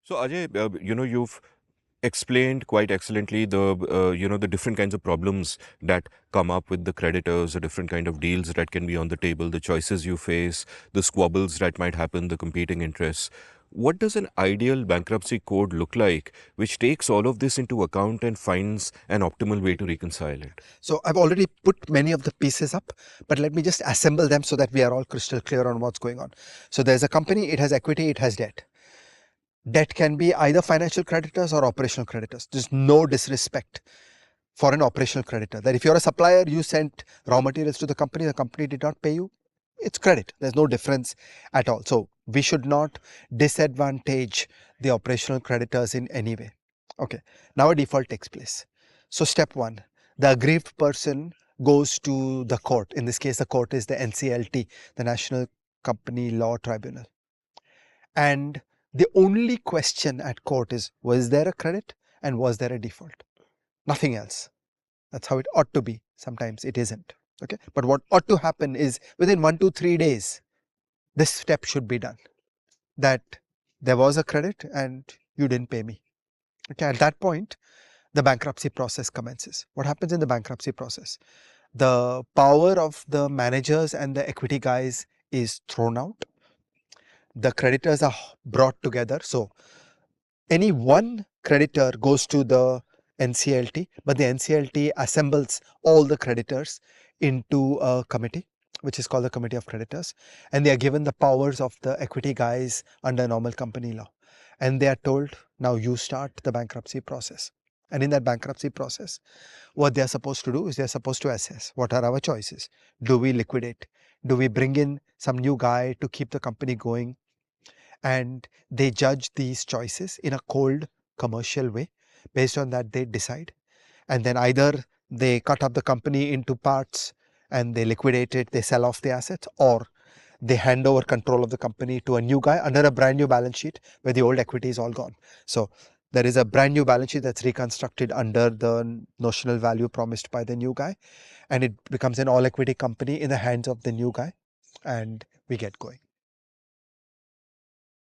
So Ajay, you've explained quite excellently the different kinds of problems that come up with the creditors, the different kind of deals that can be on the table, the choices you face, the squabbles that might happen, the competing interests. What does an ideal bankruptcy code look like, which takes all of this into account and finds an optimal way to reconcile it? So I've already put many of the pieces up, but let me just assemble them so that we are all crystal clear on what's going on. So there's a company, it has equity, it has debt. Debt can be either financial creditors or operational creditors. There's no disrespect for an operational creditor. That if you're a supplier, you sent raw materials to the company did not pay you, it's credit. There's no difference at all. So we should not disadvantage the operational creditors in any way. Okay, now a default takes place. So step one, the aggrieved person goes to the court. In this case, the court is the NCLT, the National Company Law Tribunal. And the only question at court is, was there a credit and was there a default? Nothing else. That's how it ought to be. Sometimes it isn't. Okay. But what ought to happen is within 1 to 3 days, this step should be done. That there was a credit and you didn't pay me. Okay. At that point, the bankruptcy process commences. What happens in the bankruptcy process? The power of the managers and the equity guys is thrown out. The creditors are brought together. So any one creditor goes to the NCLT, but the NCLT assembles all the creditors into a committee, which is called the Committee of Creditors, and they are given the powers of the equity guys under normal company law. And they are told, now you start the bankruptcy process. And in that bankruptcy process, what they are supposed to do is they are supposed to assess what are our choices. Do we liquidate? Do we bring in some new guy to keep the company going? And they judge these choices in a cold commercial way. Based on that, they decide. And then either they cut up the company into parts and they liquidate it, they sell off the assets, or they hand over control of the company to a new guy under a brand new balance sheet where the old equity is all gone. So there is a brand new balance sheet that's reconstructed under the notional value promised by the new guy, and it becomes an all equity company in the hands of the new guy, and we get going.